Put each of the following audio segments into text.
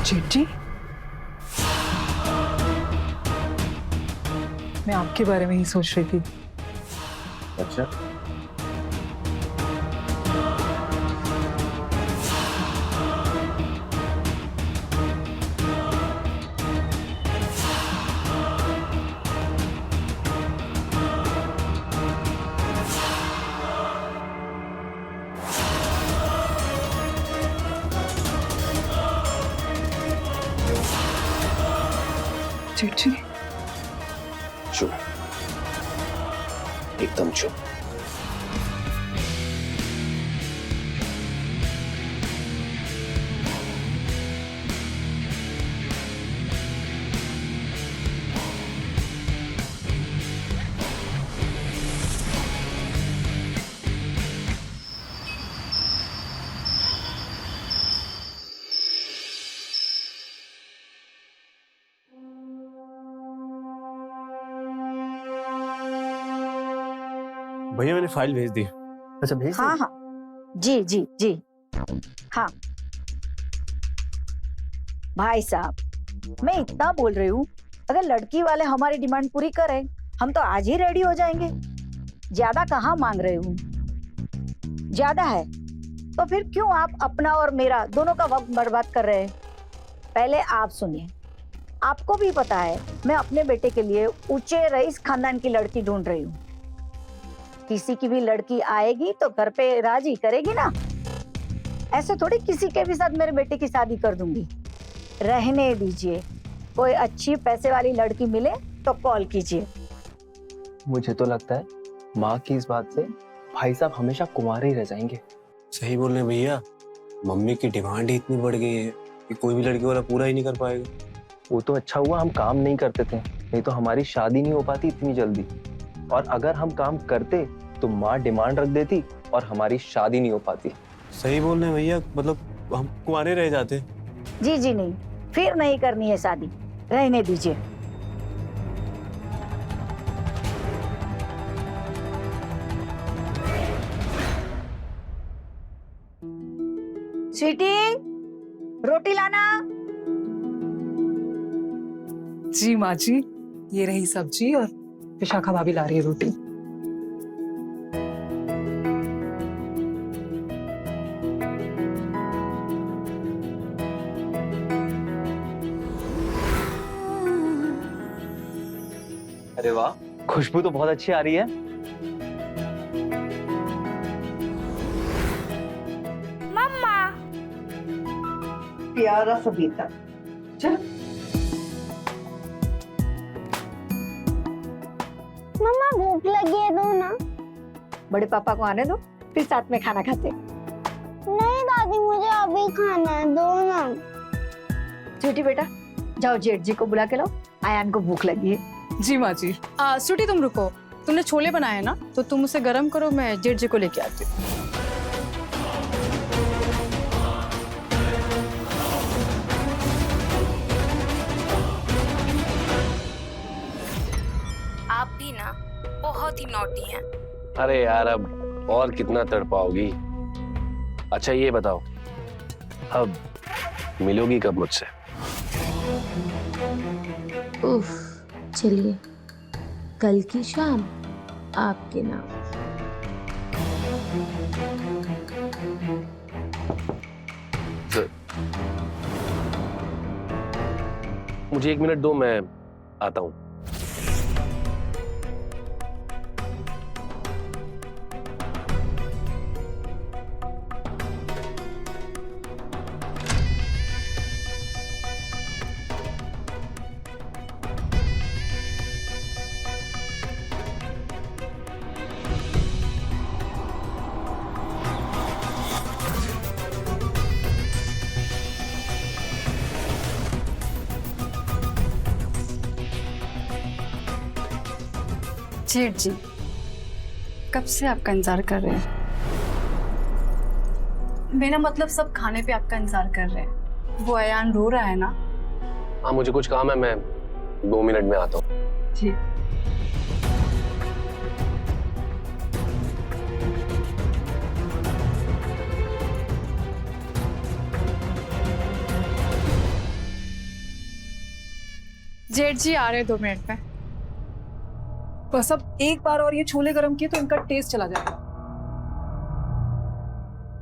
जेठ जी, मैं आपके बारे में ही सोच रही थी। अच्छा, जेठ जी, चुप, एकदम चुप। भैया मैंने फाइल भेज दी। अच्छा, भेज हाँ हाँ, जी जी जी, हाँ। भाई साहब, मैं इतना बोल रही हूँ, अगर लड़की वाले हमारी डिमांड पूरी करें, हम तो आज ही रेडी हो जाएंगे। ज्यादा कहाँ मांग रही हूँ? ज्यादा है तो फिर क्यों आप अपना और मेरा दोनों का वक्त बर्बाद कर रहे हैं? पहले आप सुनिए, आपको भी पता है मैं अपने बेटे के लिए ऊंचे रईस खानदान की लड़की ढूंढ रही हूँ। किसी की भी लड़की आएगी तो घर पे राजी करेगी ना, ऐसे थोड़ी किसी के भी साथ मेरे बेटे की शादी कर दूंगी। रहने दीजिए, कोई अच्छी पैसे वाली लड़की मिले तो कॉल कीजिए। मुझे तो लगता है माँ की इस बात से भाई साहब हमेशा कुंवारे ही रह जाएंगे। सही बोल रहे हैं भैया, मम्मी की डिमांड ही इतनी बढ़ गई है कि कोई भी लड़की वाला पूरा ही नहीं कर पाएगा। वो तो अच्छा हुआ हम काम नहीं करते थे, नहीं तो हमारी शादी नहीं हो पाती इतनी जल्दी। और अगर हम काम करते तो माँ डिमांड रख देती और हमारी शादी नहीं हो पाती। सही बोल रहे हैं भैया, मतलब हम कुंवारे रह जाते। जी जी नहीं, फिर नहीं करनी है शादी, रहने दीजिए। स्वीटी, रोटी लाना। जी माँ जी, ये रही सब्जी और विशाखा भाभी ला रही है रोटी। अरे वाह, खुशबू तो बहुत अच्छी आ रही है। प्यारा सा बेटा, चल। मम्मा भूख लगी है, दो ना। बड़े पापा को आने दो, फिर साथ में खाना खाते। नहीं दादी, मुझे अभी खाना है, दो ना। स्वीटी बेटा, जाओ जेठ जी को बुला के लाओ, आयान को भूख लगी है। जी माँ जी। स्वीटी तुम रुको, तुमने छोले बनाए ना, तो तुम उसे गरम करो, मैं जेठ जी को लेके आती हूँ। आप भी ना बहुत ही नॉटी हैं। अरे यार, अब और कितना तड़पाओगी? अच्छा ये बताओ, अब मिलोगी कब मुझसे? उफ, चलिए कल की शाम आपके नाम। मुझे 1 मिनट दो, मैं आता हूँ। जेठ जी, कब से आपका इंतजार कर रहे हैं। मेरा मतलब सब खाने पे आपका इंतजार कर रहे हैं। वो अयान रो रहा है ना। हाँ, मुझे कुछ काम है, मैं 2 मिनट में आता हूँ। जी। जेठ जी आ रहे 2 मिनट में। बस अब एक बार और ये छोले गरम किए तो इनका टेस्ट चला जाएगा।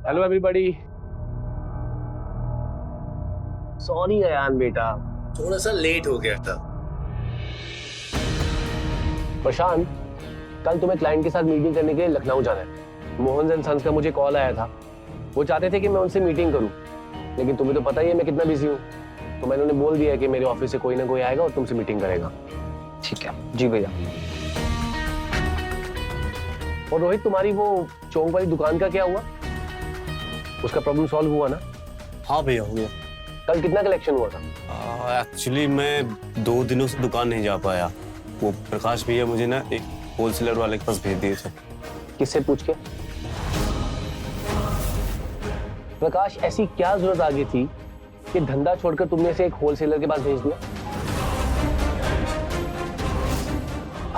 Hello everybody. सॉरी अयान बेटा, थोड़ा सा लेट हो गया था। प्रशांत, कल तुम्हें क्लाइंट के साथ मीटिंग करने के लिए लखनऊ जाना है। मोहन एंड सन्स का मुझे कॉल आया था। वो चाहते थे कि मैं उनसे मीटिंग करूं, लेकिन तुम्हें तो पता ही है मैं कितना बिजी हूँ, तो मैंने उन्हें बोल दिया कि मेरे ऑफिस से कोई ना कोई आएगा और तुमसे मीटिंग करेगा। ठीक है जी भैया। और रोहित, तुम्हारी वो चौक वाली दुकान का क्या हुआ? उसका प्रॉब्लम सॉल्व हुआ ना? हाँ भैया, हो गया। कल कितना कलेक्शन हुआ था? एक्चुअली मैं 2 दिनों से दुकान नहीं जा पाया। वो प्रकाश भैया मुझे ना एक होलसेलर वाले के पास भेज दिए थे। किससे पूछ के? प्रकाश, ऐसी क्या जरूरत आ गई थी कि धंधा छोड़कर तुमने इसे एक होलसेलर के पास भेज दिया?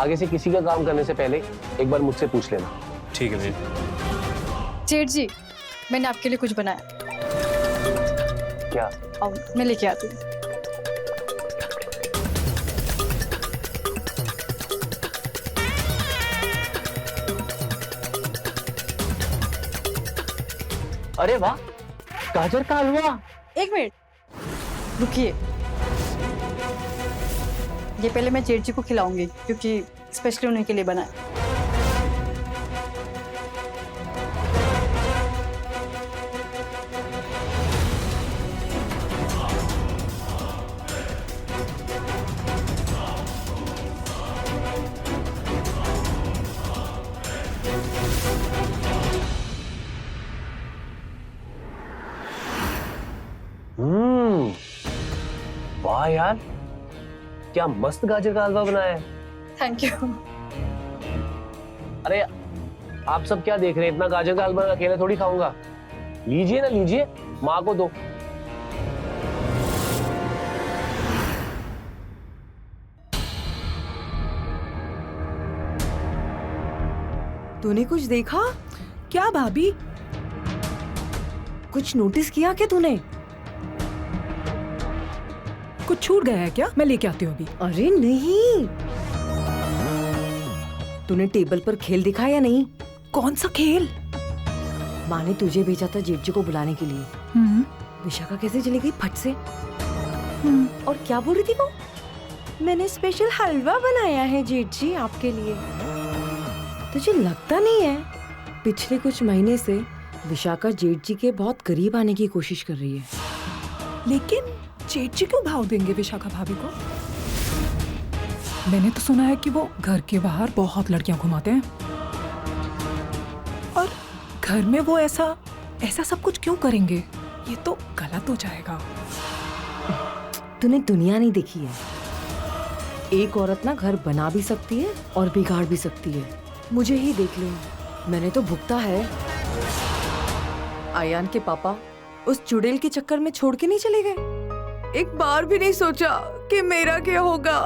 आगे से किसी का काम करने से पहले एक बार मुझसे पूछ लेना। ठीक है भैया। जेठ जी, मैंने आपके लिए कुछ बनाया। क्या? आओ, मैं लेके आती हूँ। अरे वाह, गाजर का हलवा। 1 मिनट रुकिए, ये पहले मैं जेठ जी को खिलाऊंगी क्योंकि स्पेशली उन्हीं के लिए बना है। वाह यार, क्या मस्त गाजर का हलवा बनाया है। Thank you. अरे आप सब क्या देख रहे हैं? इतना गाजर का हलवा अकेले थोड़ी खाऊंगा। लीजिए ना, लीजिए, माँ को दो। तूने कुछ देखा क्या भाभी? कुछ नोटिस किया क्या तूने? कुछ छूट गया है क्या? मैं लेके आती हूँ अभी। अरे नहीं, तूने टेबल पर खेल दिखा या नहीं? कौन सा खेल? माँ ने तुझे भेजा था जेठ जी को बुलाने के लिए। विशाखा कैसे चली गई फट से? और क्या बोल रही थी वो? मैंने स्पेशल हलवा बनाया है जेठ जी आपके लिए। तुझे लगता नहीं है पिछले कुछ महीने से विशाखा जेठ जी के बहुत करीब आने की कोशिश कर रही है? लेकिन जेठ जी क्यों भाव देंगे विशाखा भाभी को? मैंने तो सुना है कि वो घर के बाहर बहुत लड़कियां घुमाते हैं, और घर में वो ऐसा सब कुछ क्यों करेंगे? ये तो गलत हो जाएगा। तूने दुनिया नहीं देखी है। एक औरत ना घर बना भी सकती है और बिगाड़ भी सकती है। मुझे ही देख लो, मैंने तो भुगता है। आयान के पापा उस चुड़ैल के चक्कर में छोड़ के नहीं चले गए। एक बार भी नहीं सोचा कि मेरा क्या होगा।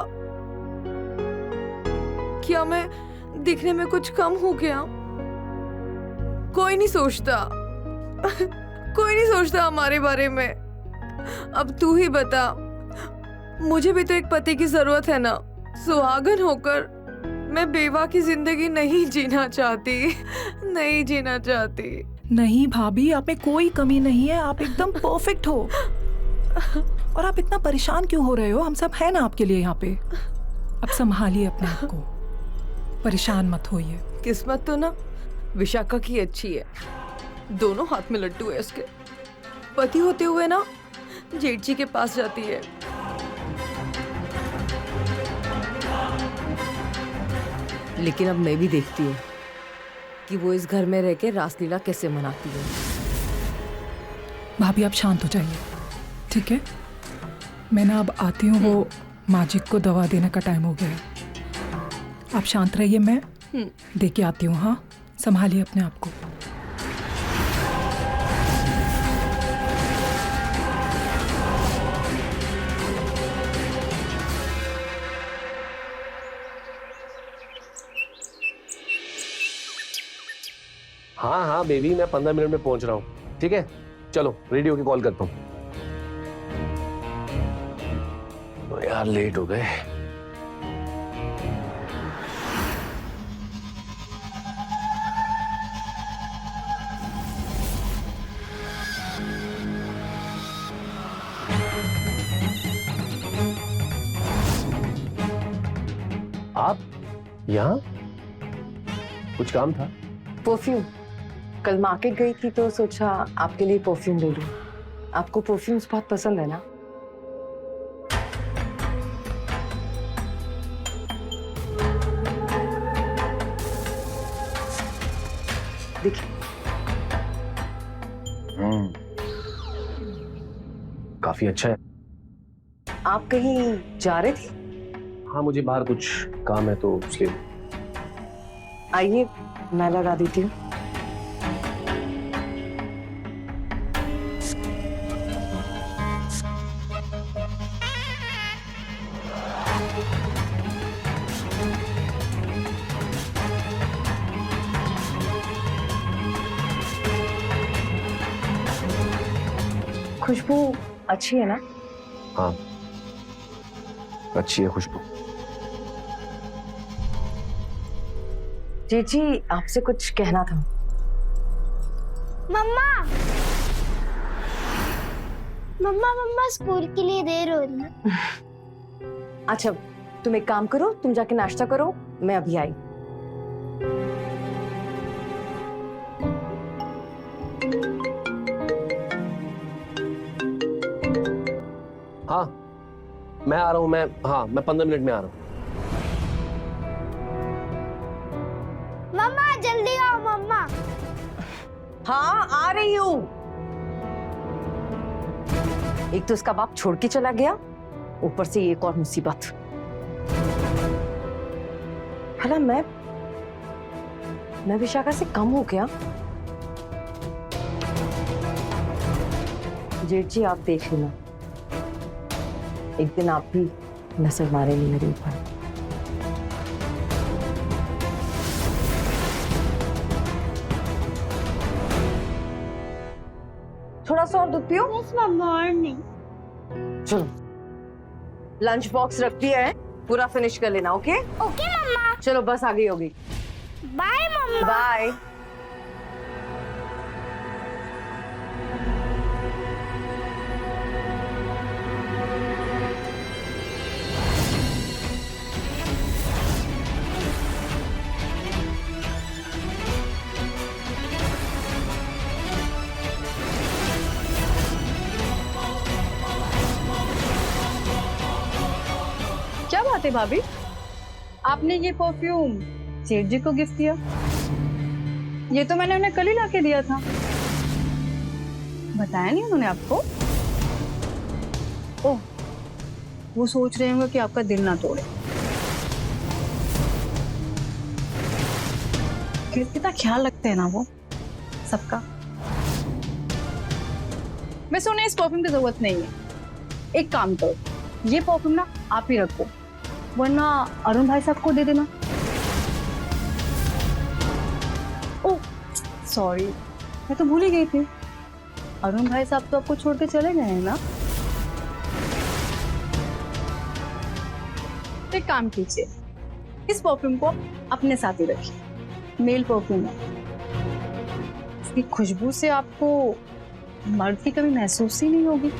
क्या मैं दिखने में कुछ कम हो गया? कोई नहीं सोचता। कोई नहीं सोचता हमारे बारे में। अब तू ही बता, मुझे भी तो एक पति की जरूरत है ना। सुहागन होकर मैं बेवा की जिंदगी नहीं जीना चाहती। नहीं जीना चाहती। नहीं भाभी, आप में कोई कमी नहीं है। आप एकदम परफेक्ट हो। और आप इतना परेशान क्यों हो रहे हो? हम सब है ना आपके लिए यहाँ पे। अब संभालिए अपने आप को, परेशान मत होइए। किस्मत तो ना विशाखा की अच्छी है। दोनों हाथ में लड्डू है इसके। पति होते हुए ना जेठ जी के पास जाती है। लेकिन अब मैं भी देखती हूँ कि वो इस घर में रह के रासलीला कैसे मनाती है। भाभी आप शांत हो जाइए, ठीक है? मैं ना अब आती हूँ। वो माजिद को दवा देने का टाइम हो गया है। आप शांत रहिए, मैं दे के आती हूँ। हाँ, संभालिए अपने आप को। हाँ हाँ बेबी, मैं 15 मिनट में पहुंच रहा हूँ। ठीक है, चलो रेडी होके कॉल करता हूँ। तो यार लेट हो गए। आप यहाँ? कुछ काम था? परफ्यूम। कल मार्केट गई थी तो सोचा आपके लिए परफ्यूम ले लूं। आपको परफ्यूम्स बहुत पसंद है ना? देखिए। काफी अच्छा है। आप कहीं जा रहे थे? हाँ, मुझे बाहर कुछ काम है तो इसलिए। आइए मैं लगा देती हूँ। खुशबू अच्छी है ना? हाँ, अच्छी है खुशबू। जी आपसे कुछ कहना था। मम्मा मम्मा मम्मा स्कूल के लिए देर हो रही है। अच्छा तुम एक काम करो, तुम जाके नाश्ता करो, मैं अभी आई। हाँ मैं आ रहा हूँ। मैं 15 मिनट में आ रहा हूँ। मम्मा जल्दी आओ मम्मा। हाँ आ रही हूँ। एक तो उसका बाप छोड़ के चला गया, ऊपर से एक और मुसीबत। भला मैं विशाखा से कम हो गया? जेठ जी आप देख लेना, एक दिन आप भी नजर मारेंगे मेरे ऊपर। थोड़ा सा और दूध पियो। बस मम्मा और नहीं। चलो लंच बॉक्स रख दिया है, पूरा फिनिश कर लेना। ओके ओके मम्मा। चलो बस आ गई होगी। बाय मम्मा। बाय। क्या बात है भाभी, आपने ये परफ्यूम सेठ जी को गिफ्ट दिया? ये तो मैंने उन्हें कल ही लाके दिया था। बताया नहीं उन्होंने आपको? ओह, वो सोच रहे होंगे कि आपका दिल ना तोड़े। कितना ख्याल रखते हैं ना वो सबका। वैसे उन्हें इस परफ्यूम की जरूरत नहीं है। एक काम करो, ये परफ्यूम ना आप ही रखो, वरना अरुण भाई साहब को दे देना। ओह सॉरी, मैं तो भूल ही गई थी। अरुण भाई साहब तो आपको छोड़ के चले गए हैं ना? एक काम कीजिए, इस परफ्यूम को अपने साथ ही रखिए। मेल परफ्यूम है, इसकी खुशबू से आपको मर्द की कमी महसूस ही नहीं होगी।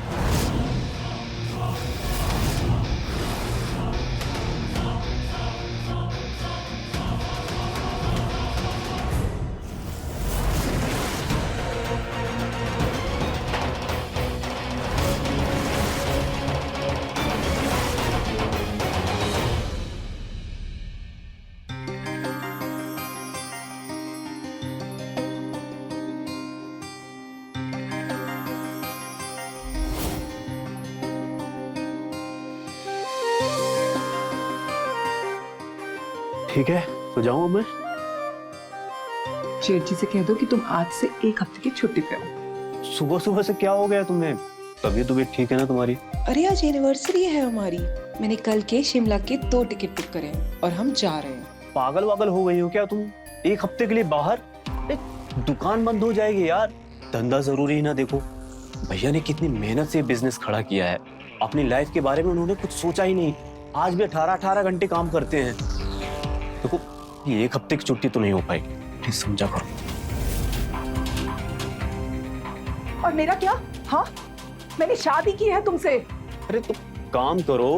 ठीक है तो जाऊं अब मैं? जेठ जी से कह दो कि तुम आज से 1 हफ्ते की छुट्टी पे हो। सुबह सुबह से क्या हो गया तुम्हें? तबीयत ठीक है ना तुम्हारी? अरे आज एनिवर्सरी है हमारी। मैंने कल के शिमला के 2 टिकट बुक करे हैं और हम जा रहे हैं। पागल वागल हो गई हो क्या तुम? 1 हफ्ते के लिए बाहर? दुकान बंद हो जाएगी यार। धंधा जरूरी है ना। देखो भैया ने कितनी मेहनत से बिजनेस खड़ा किया है, अपनी लाइफ के बारे में उन्होंने कुछ सोचा ही नहीं। आज भी 18-18 घंटे काम करते हैं। देखो ये एक हफ्ते की छुट्टी तो नहीं हो पाएगी, प्लीज समझा करो। और मेरा क्या? हाँ, मैंने शादी की है तुमसे। अरे तो काम करो,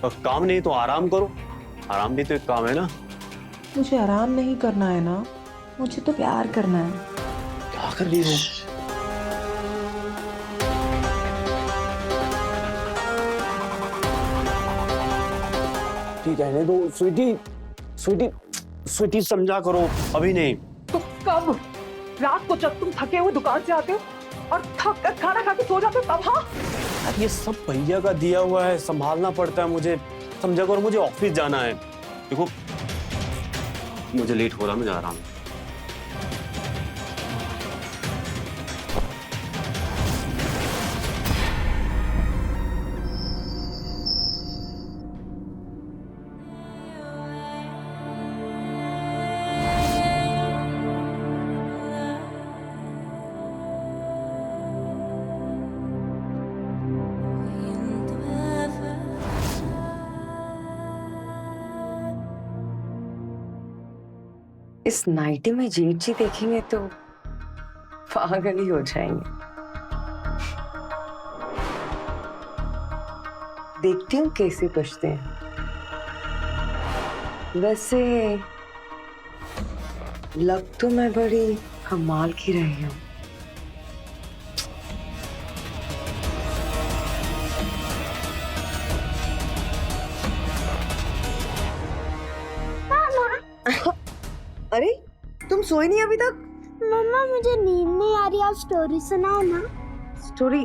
और काम नहीं तो आराम करो। आराम भी तो एक काम है ना। मुझे आराम नहीं करना है ना, मुझे तो प्यार करना है। क्या कर रही हो? ठीक है, नहीं तो स्वीटी स्वीटी स्वीटी समझा करो, अभी नहीं। तो कब? रात को जब तुम थके हुए दुकान से आते हो और थक कर खाना खा के सो जाते हो तब? हाँ, ये सब भैया का दिया हुआ है, संभालना पड़ता है मुझे, समझा करो। मुझे ऑफिस जाना है। देखो मुझे लेट हो रहा, मैं जा रहा हूँ। इस नाइटी में जेठ जी देखेंगे तो पागल ही हो जाएंगे। देखती हूँ कैसे बचते हैं। वैसे लग तो मैं बड़ी कमाल की रही हूँ। अरे तुम सोई नहीं अभी तक? मम्मा मुझे नींद नहीं आ रही, आप स्टोरी सुनाओ ना। स्टोरी?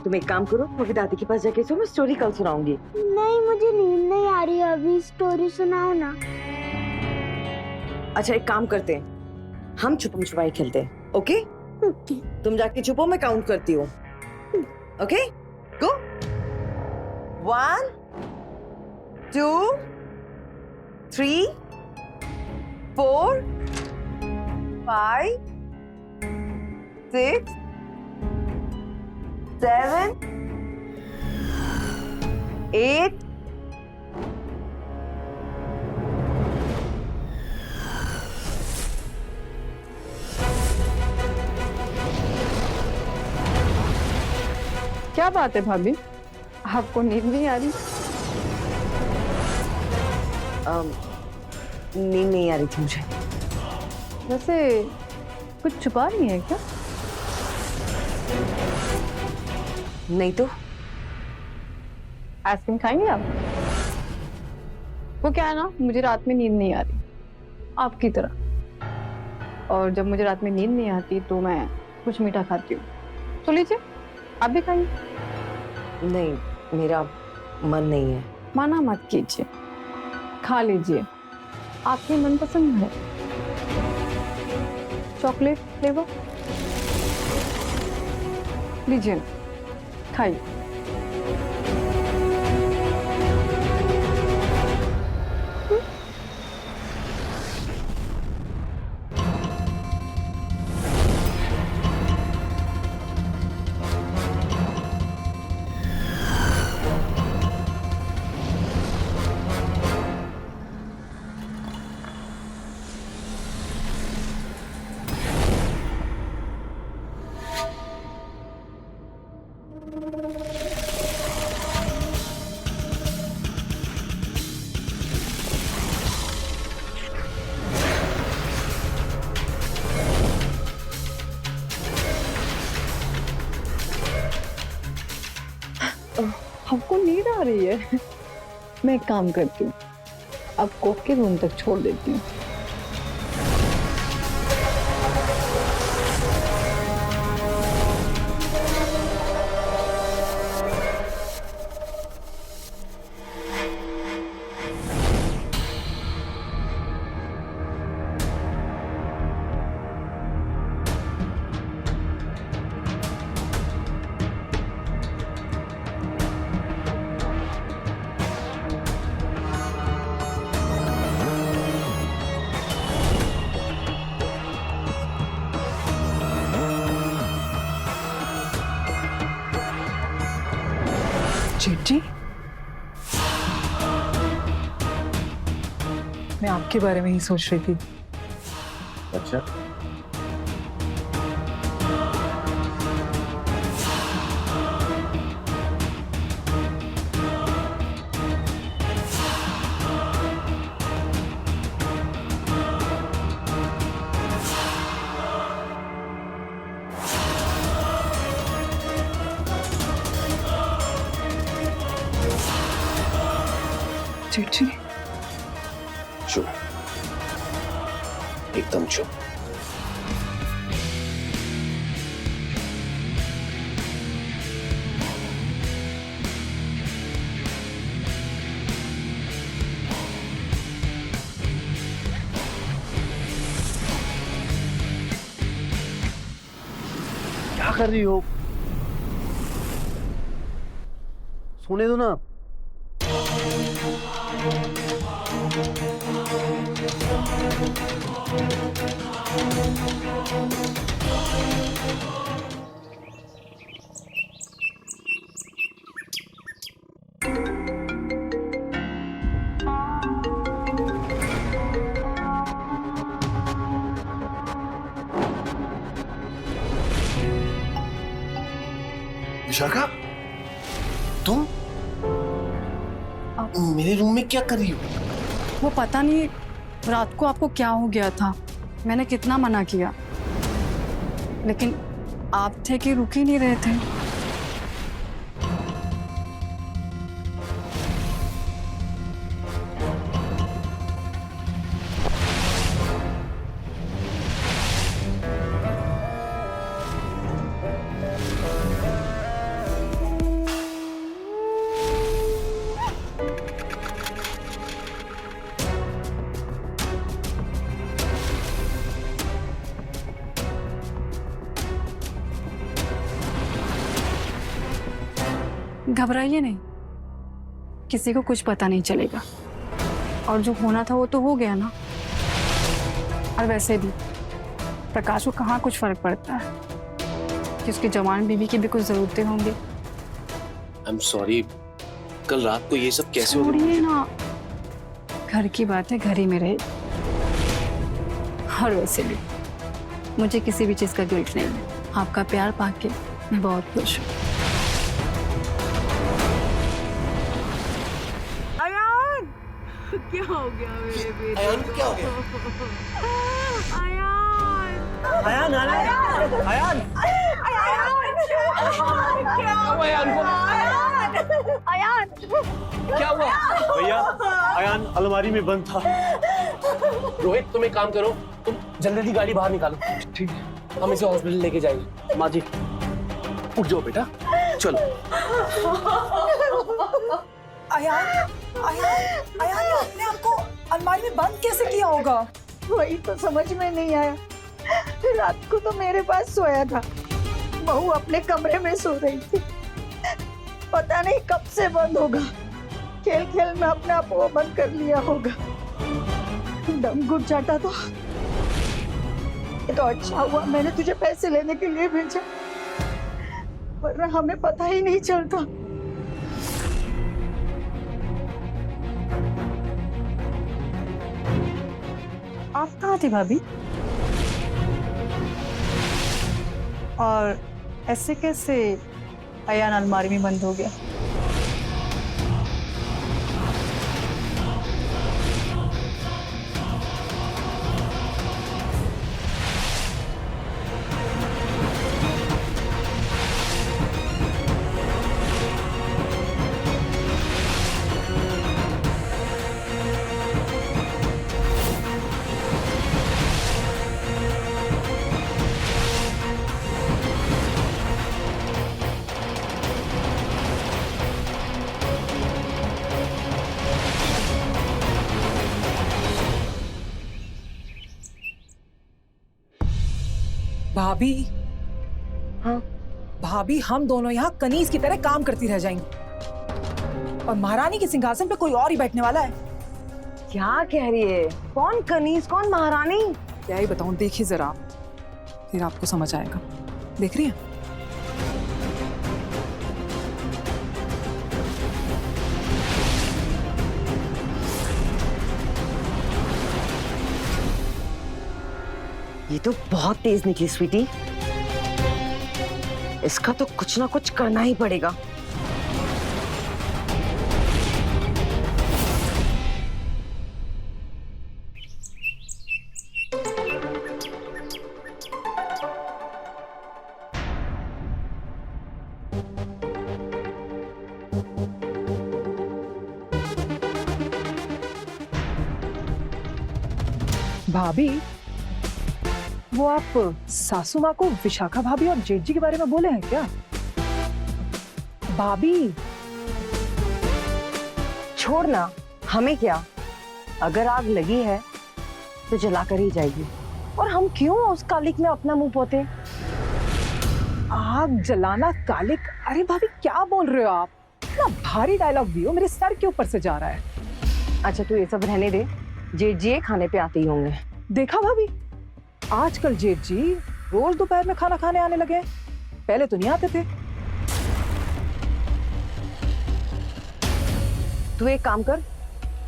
तुम एक काम करो, अभी दादी के पास जाके सो, मैं स्टोरी कल सुनाऊंगी। नहीं मुझे नींद नहीं आ रही, अभी स्टोरी सुनाओ ना। अच्छा एक काम करते हैं, हम छुपम छुपाई खेलते हैं। ओके? ओके। तुम जाके छुपो, मैं काउंट करती हूँ। Okay go. 1 2 3 4 5 6 7 8 क्या बात है भाभी, आपको नींद नहीं आ रही? नींद नहीं आ रही थी मुझे। वैसे कुछ छुपा रही है क्या? नहीं तो। आइसक्रीम खाएंगे आप? वो क्या है ना, मुझे रात में नींद नहीं आ रही आपकी तरह, और जब मुझे रात में नींद नहीं आती तो मैं कुछ मीठा खाती हूँ। तो लीजिए, आप भी खाएंगे? नहीं, मेरा मन नहीं है। माना मत कीजिए, खा लीजिए, आपकी मनपसंद है। चॉकलेट फ्लेवर लीजिए, खाइए। आपको नींद आ रही है? मैं एक काम करती हूँ, आपको के रूम तक छोड़ देती हूँ। जेठी, मैं आपके बारे में ही सोच रही थी। अच्छा, जेठी, चुप, एकदम चुप। क्या कर रही हो? सोने दो ना। विशाखा, तुम मेरे रूम में क्या कर रही हो? वो पता नहीं रात को आपको क्या हो गया था, मैंने कितना मना किया, लेकिन आप थे कि रुक ही नहीं रहे थे। घबराइए नहीं, किसी को कुछ पता नहीं चलेगा, और जो होना था वो तो हो गया ना। और वैसे भी प्रकाश को कहाँ कुछ फर्क पड़ता है कि उसकी जवान बीवी की भी कुछ जरूरतें होंगी। I'm sorry, कल रात को ये सब कैसे हो गया? छोड़िए ना, घर की बात है घर ही में रहे। और वैसे भी मुझे किसी भी चीज का गिल्ट नहीं है, आपका प्यार पाके मैं बहुत खुश हूँ। क्या हो गया मेरे बेटे? अयान को क्या हो गया? अयान, अयान, अयान, क्या हुआ अयान को? अयान, क्या हुआ? भैया, अयान अलमारी में बंद था। रोहित, तुम एक काम करो, तुम जल्दी जल्दी गाड़ी बाहर निकालो। ठीक है, हम इसे हॉस्पिटल लेके जाएंगे। माँ जी, उठ जाओ बेटा, चलो। अयान, अयान, अयान, आपने हमको अलमारी में बंद कैसे किया होगा? वही तो समझ में नहीं आया। रात को तो मेरे पास सोया था, बहू अपने कमरे में सो रही थी, पता नहीं कब से बंद होगा। खेल खेल में अपने आप वो बंद कर लिया होगा। दम घुट जाता तो ये तो अच्छा हुआ मैंने तुझे पैसे लेने के लिए भेजा, वरना हमें पता ही नहीं चलता। आप कहाँ थी भाभी? और ऐसे कैसे अयान अलमारी में बंद हो गया? भाभी, हाँ? भाभी, हम दोनों यहाँ कनीज की तरह काम करती रह जाएंगी और महारानी के सिंहासन पे कोई और ही बैठने वाला है। क्या कह रही है? कौन कनीज, कौन महारानी? क्या ही बताऊं, देखिए जरा, फिर आपको समझ आएगा। देख रही है? ये तो बहुत तेज निकली स्वीटी। इसका तो कुछ ना कुछ करना ही पड़ेगा। भाभी, वो आप सासू माँ को विशाखा भाभी और जेठ जी के बारे में बोले हैं क्या? भाभी छोड़ ना, हमें क्या, अगर आग लगी है तो जलाकर ही जाएगी। और हम क्यों उस कालिक में अपना मुंह पोते? आग जलाना कालिक? अरे भाभी क्या बोल रहे हो आप? इतना भारी डायलॉग भी हो, मेरे सर के ऊपर से जा रहा है। अच्छा तू ये सब रहने दे, जेठ जी खाने पे आते ही होंगे। देखा भाभी, आजकल जेठ जी रोज दोपहर में खाना खाने आने लगे हैं, पहले तो नहीं आते थे। तू एक काम कर,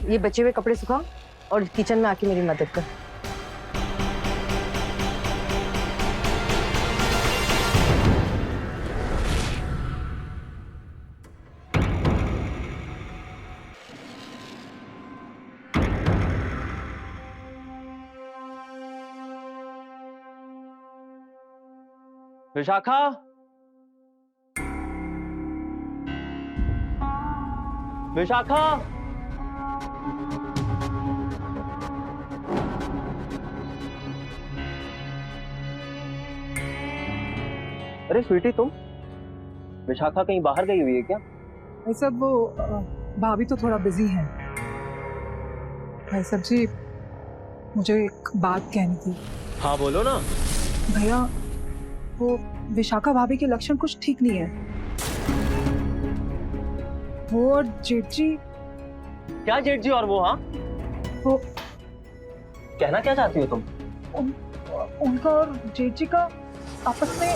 ये बचे हुए कपड़े सुखा और किचन में आके मेरी मदद कर। विशाखा, विशाखा, अरे स्वीटी तुम, विशाखा कहीं बाहर गई हुई है क्या? भाई साहब वो भाभी तो थोड़ा बिजी हैं। भाई साहब जी, मुझे एक बात कहनी थी। हाँ बोलो ना। भैया, वो विशाखा भाभी के लक्षण कुछ ठीक नहीं है। वो और जेठ जी। क्या जेठ जी और वो? हाँ, वो कहना क्या चाहती हो तुम? उनका और जेठ जी का आपस में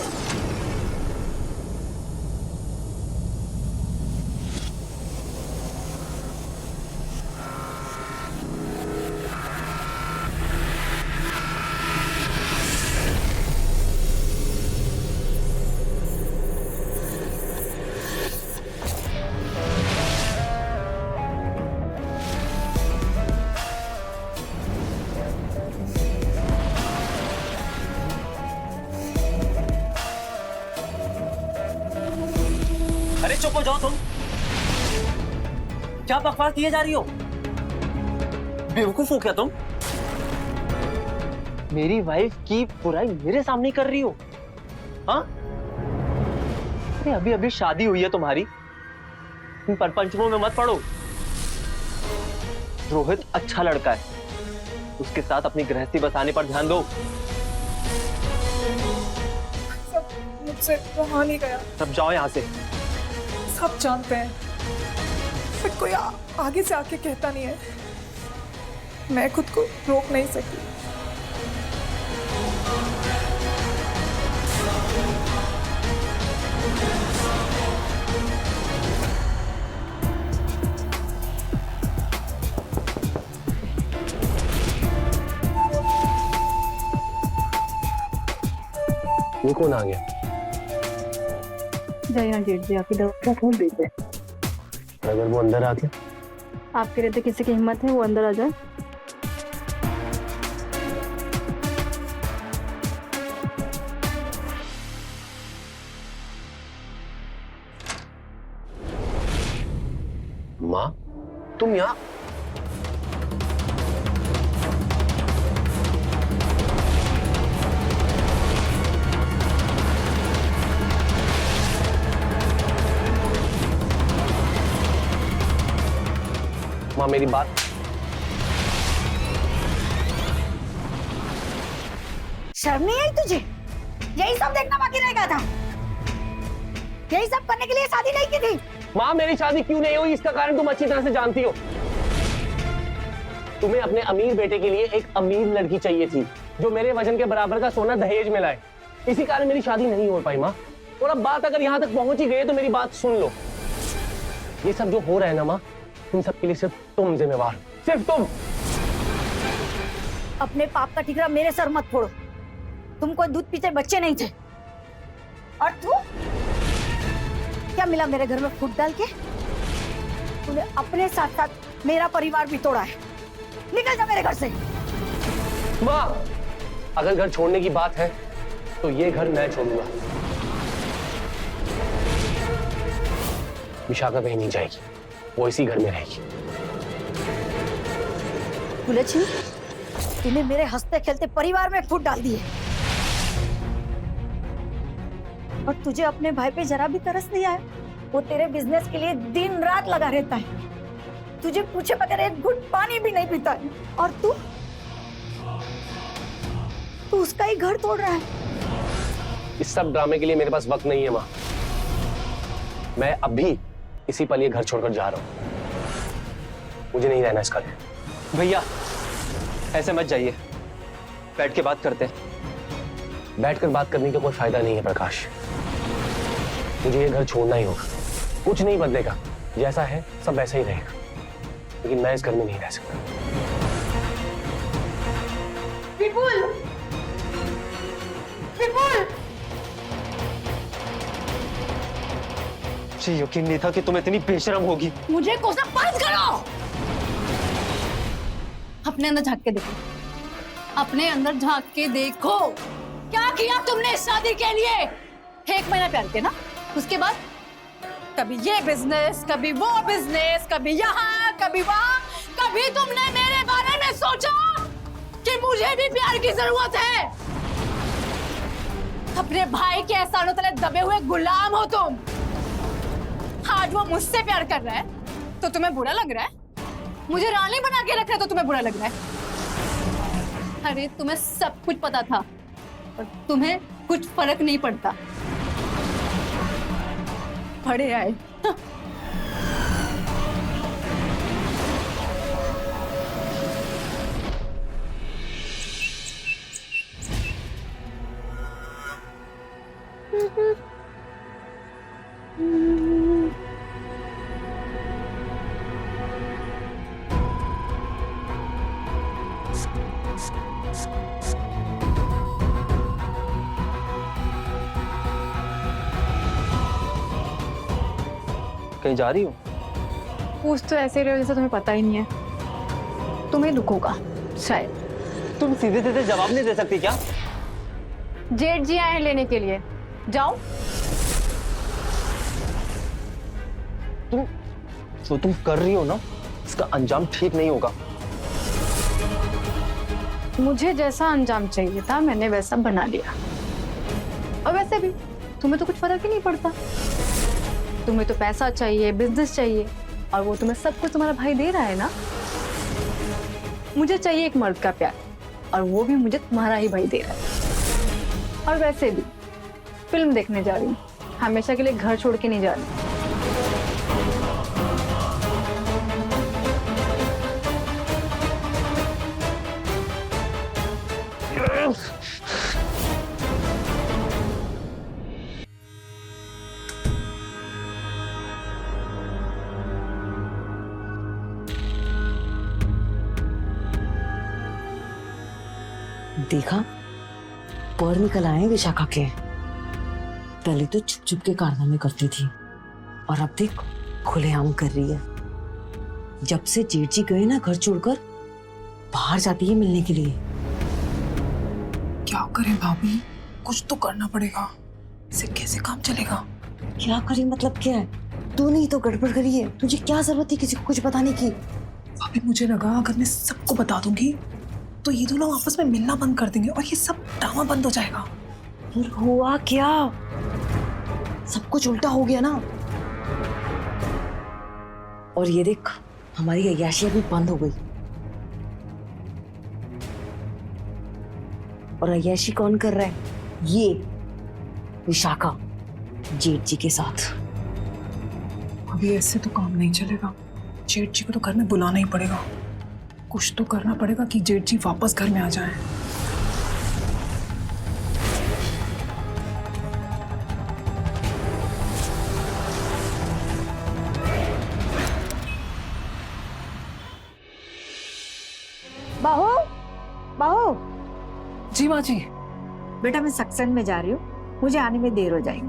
अरे चुप हो जाओ तुम, क्या बकवास किए जा रही हो? बेवकूफ हो क्या तुम? मेरी वाइफ की बुराई मेरे सामने कर रही हो? हाँ, अरे अभी अभी शादी हुई है तुम्हारी, इन परपंचों में मत पड़ो। रोहित अच्छा लड़का है, उसके साथ अपनी गृहस्थी बसाने पर ध्यान दो। मुझसे रहा नहीं गया। सब जाओ यहाँ से। सब जानते हैं, फिर कोई आगे से आके कहता नहीं है, मैं खुद को रोक नहीं सकी। ये कौन आ गया? जाइए ना जेठ जी, आपकी दवा खोल दीजिए। अगर वो अंदर आके? आपके रहते किसी की हिम्मत है वो अंदर आ जाए? माँ, तुम यहाँ? माँ मेरी बात। शर्म नहीं आई तुझे? यही सब देखना बाकी रह गया था? यही सब करने के लिए शादी नहीं की थी? माँ मेरी शादी क्यों नहीं हुई इसका कारण तुम अच्छी तरह से जानती हो। तुम्हें अपने अमीर बेटे के लिए एक अमीर लड़की चाहिए थी जो मेरे वजन के बराबर का सोना दहेज में लाए, इसी कारण मेरी शादी नहीं हो पाई माँ। और अब बात अगर यहाँ तक पहुंच ही गई तो मेरी बात सुन लो। ये सब जो हो रहा है ना माँ, इन सब के लिए सिर्फ तुम जिम्मेवार, सिर्फ तुम। अपने पाप का ठिकरा मेरे सर मत फोड़ो। तुम कोई दूध पीते बच्चे नहीं थे। और तू क्या मिला मेरे घर में फूट डाल के? तूने अपने साथ साथ मेरा परिवार भी तोड़ा है। निकल जा मेरे घर से। माँ, अगर घर छोड़ने की बात है तो ये घर मैं छोड़ूंगा। विशाखा कहीं नहीं जाएगी, वो इसी घर में रहेगी। कुलच्छी, तूने मेरे हंसते खेलते परिवार में फूट डाल दी है। और तुझे अपने भाई पे जरा भी तरस नहीं आया? वो तेरे बिजनेस के लिए दिन रात लगा रहता है, तुझे पूछे बगैर एक घुट पानी भी नहीं पीता है। और तू उसका ही घर तोड़ रहा है। इस सब ड्रामे के लिए मेरे पास वक्त नहीं है माँ। मैं अभी इसी पल ये घर छोड़कर जा रहा हूँ। मुझे नहीं रहना इसका। भैया ऐसे मत जाइए, बैठ के बात करते हैं। बैठकर बात करने का कोई फायदा नहीं है प्रकाश। मुझे ये घर छोड़ना ही होगा। कुछ नहीं बदलेगा, जैसा है सब वैसा ही रहेगा, लेकिन मैं इस घर में नहीं रह सकता। विपुल, विपुल, मुझे यकीन नहीं था कि तुम इतनी बेशरम होगी। मुझे कोसा बंद करो। अपने अंदर झांक के देखो, अपने अंदर झांक के देखो। क्या किया तुमने इस शादी के लिए? 1 महीना प्यार किया ना, उसके बाद कभी ये बिजनेस, कभी वो बिजनेस, कभी यहाँ, कभी वहाँ। कभी तुमने मेरे बारे में सोचा कि मुझे भी प्यार की जरूरत है? अपने भाई के एहसानों तले दबे हुए गुलाम हो तुम। आज वो मुझसे प्यार कर रहा है तो तुम्हें बुरा लग रहा है? मुझे रानी बना के रख रहा है तो तुम्हें बुरा लग रहा है? अरे तुम्हें सब कुछ पता था और तुम्हें कुछ फर्क नहीं पड़ता। पड़े आए। कहीं जा रही हो? पूछ तो ऐसे रहे हो जैसे तुम्हें पता ही नहीं है। तुम्हें दुख होगा शायद। तुम सीधे सीधे जवाब नहीं दे सकती क्या? जेठ जी आए हैं लेने के लिए, जाओ। जो तुम कर रही हो ना, इसका अंजाम ठीक नहीं होगा। मुझे जैसा अंजाम चाहिए था मैंने वैसा बना लिया। और वैसे भी तुम्हें तो कुछ फर्क ही नहीं पड़ता। तुम्हें तो पैसा चाहिए, बिजनेस चाहिए, और वो तुम्हें सब कुछ तुम्हारा भाई दे रहा है ना। मुझे चाहिए एक मर्द का प्यार, और वो भी मुझे तुम्हारा ही भाई दे रहा है। और वैसे भी फिल्म देखने जा रही हूँ, हमेशा के लिए घर छोड़ के नहीं जा रही। देखा, पर निकल आए विशाखा के। पहले तो छुप छुप के कारनामे करती थी, और अब देख खुलेआम कर रही है। जब से जेठ जी गए ना घर छोड़कर, बाहर जाती है मिलने के लिए। क्या करें भाभी, कुछ तो करना पड़ेगा। इससे कैसे काम चलेगा? क्या करें मतलब क्या है? तूने ही तो गड़बड़ करी है। तुझे क्या जरूरत थी किसी को कुछ बताने की? भाभी मुझे लगा अगर मैं सबको बता दूंगी तो ये दोनों आपस में मिलना बंद कर देंगे और ये सब ड्रामा बंद हो जाएगा। फिर हुआ क्या? सब कुछ उल्टा हो गया ना। और ये देख, हमारी अय्याशी भी बंद हो गई। और अय्याशी कौन कर रहा है? ये विशाखा, जेठ जी के साथ। अभी ऐसे तो काम नहीं चलेगा। जेठ जी को तो घर में बुलाना ही पड़ेगा। कुछ तो करना पड़ेगा कि जेठ जी वापस घर में आ जाए। बहू, बहू, जी माँ जी। बेटा मैं सक्सेन में जा रही हूँ, मुझे आने में देर हो जाएगी।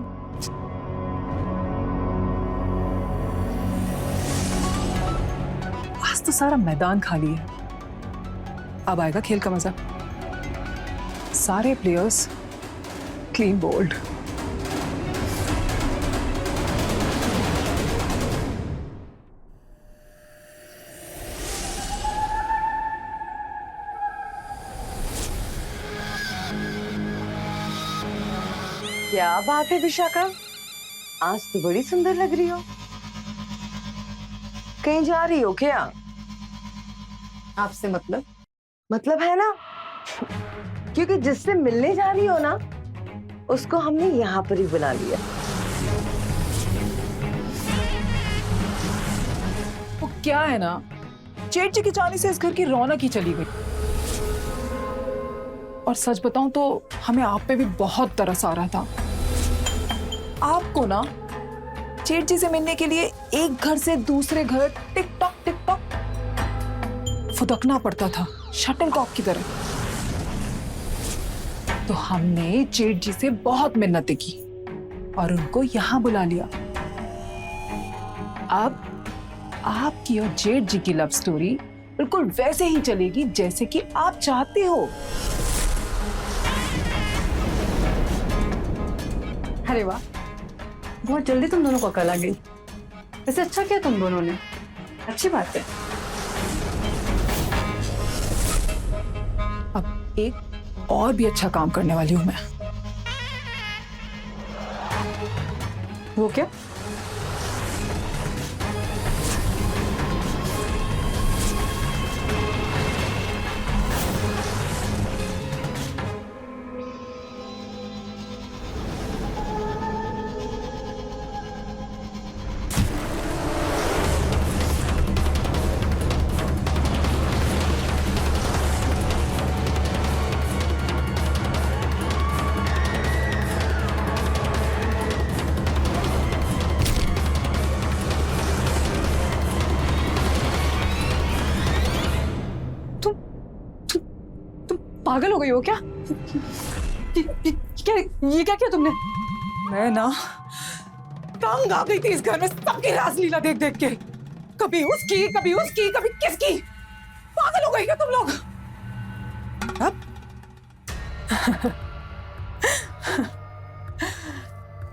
आज तो सारा मैदान खाली है, अब आएगा खेल का मजा। सारे प्लेयर्स क्लीन बोल्ड। क्या बात है विशाखा, आज तो बड़ी सुंदर लग रही हो। कहीं जा रही हो क्या? आपसे मतलब है ना, क्योंकि जिससे मिलने जा रही हो ना, उसको हमने यहाँ पर ही बुला लिया। वो क्या है ना, जेठ जी की जाने से इस घर की रौनक ही चली गई। और सच बताऊं तो हमें आप पे भी बहुत तरस आ रहा था। आपको ना जेठ जी से मिलने के लिए एक घर से दूसरे घर टिक टॉक फुदकना पड़ता था, शटलकॉक की तरह। तो हमने जेठ जी से बहुत मिन्नतें की और उनको यहां बुला लिया। अब आपकी और जेठ जी की लव स्टोरी बिल्कुल वैसे ही चलेगी जैसे कि आप चाहते हो। अरे वाह, बहुत जल्दी तुम दोनों को अकल आ गई। वैसे अच्छा किया तुम दोनों ने, अच्छी बात है। अब एक और भी अच्छा काम करने वाली हूं मैं। वो क्या? पागल हो गई हो क्या? ये क्या किया तुमने? मैं ना तंग आ गई थी इस घर में सबकी रासलीला देख देख के। कभी उसकी कभी किसकी। पागल हो गई क्या तुम लोग? अब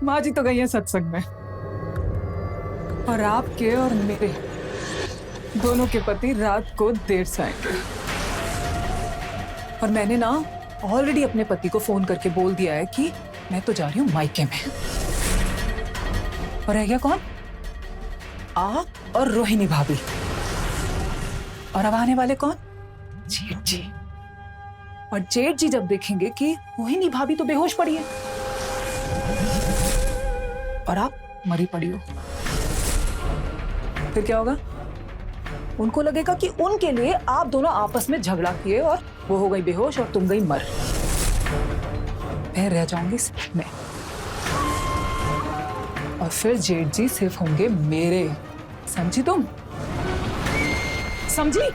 माँ जी तो गई है सत्संग में, और आपके और मेरे दोनों के पति रात को देर से आएंगे। और मैंने ना ऑलरेडी अपने पति को फोन करके बोल दिया है कि मैं तो जा रही हूँ मायके में। और रह गया कौन? आप और रोहिणी भाभी। और अब आने वाले कौन? जेठ जी। और जेठ जी जब देखेंगे कि रोहिणी भाभी तो बेहोश पड़ी है और आप मरी पड़ी हो, फिर क्या होगा? उनको लगेगा कि उनके लिए आप दोनों आपस में झगड़ा किए और वो हो गई बेहोश और तुम गई मर। मैं रह जाऊंगी सिर्फ मैं, और फिर जेठ जी सिर्फ होंगे मेरे। समझी तुम? समझी?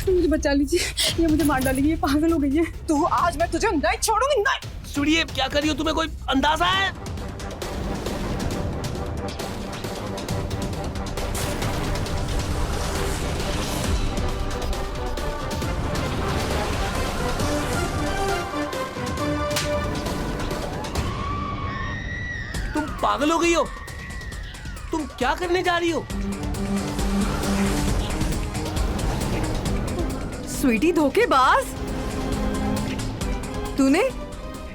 मुझे बचा लीजिए, ये मुझे मार डालेगी, ये पागल हो गई है। तो आज मैं तुझे नहीं छोड़ूंगी। नहीं सुनिए, क्या कर रही हो? तुम्हें कोई अंदाजा है? तुम पागल हो गई हो? तुम क्या करने जा रही हो? स्वीटी धोखेबाज, तूने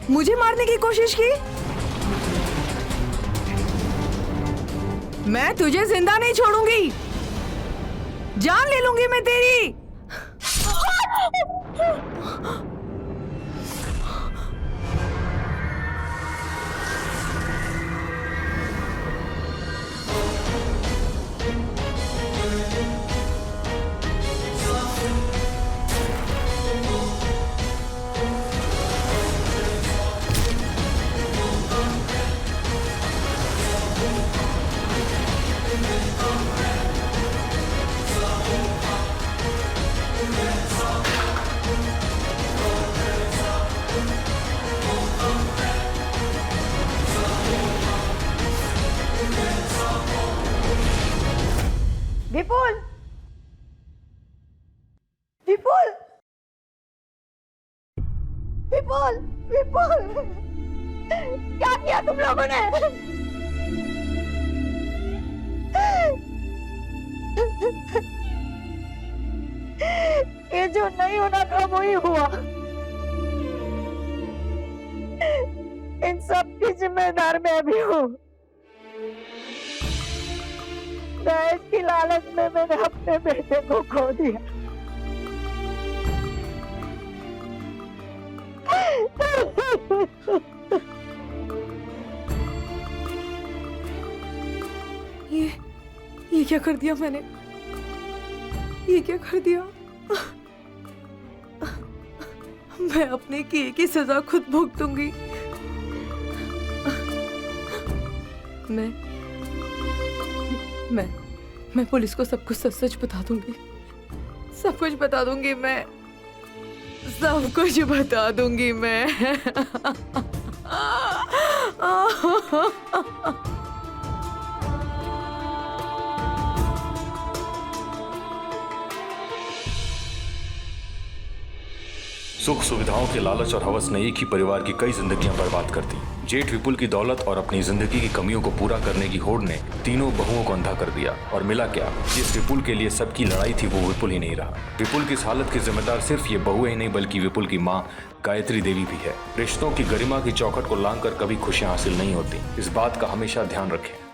मुझे मारने की कोशिश की? मैं तुझे जिंदा नहीं छोड़ूंगी, जान ले लूंगी मैं तेरी। विपुल विपुल विपुल क्या किया तुम लोगों ने? ये जो नहीं होना था वही हुआ। इन सब की जिम्मेदार मैं भी हूँ। दहेज की लालच में मैंने अपने बेटे को खो दिया। ये क्या कर दिया मैंने? ये क्या कर दिया? मैं अपने किए की सजा खुद भुगतूंगी। मैं पुलिस को सब कुछ सच सच बता दूंगी। सब कुछ बता दूंगी मैं। सब कुछ बता दूंगी मैं। सुख सुविधाओं के लालच और हवस ने एक ही परिवार की कई जिंदगियां बर्बाद कर दी। जेठ विपुल की दौलत और अपनी जिंदगी की कमियों को पूरा करने की होड़ ने तीनों बहुओं को अंधा कर दिया। और मिला क्या? जिस विपुल के लिए सबकी लड़ाई थी वो विपुल ही नहीं रहा। विपुल की इस हालत की जिम्मेदार सिर्फ ये बहुएं ही नहीं बल्कि विपुल की माँ गायत्री देवी भी है। रिश्तों की गरिमा की चौखट को लांघकर कभी खुशियां हासिल नहीं होती। इस बात का हमेशा ध्यान रखें।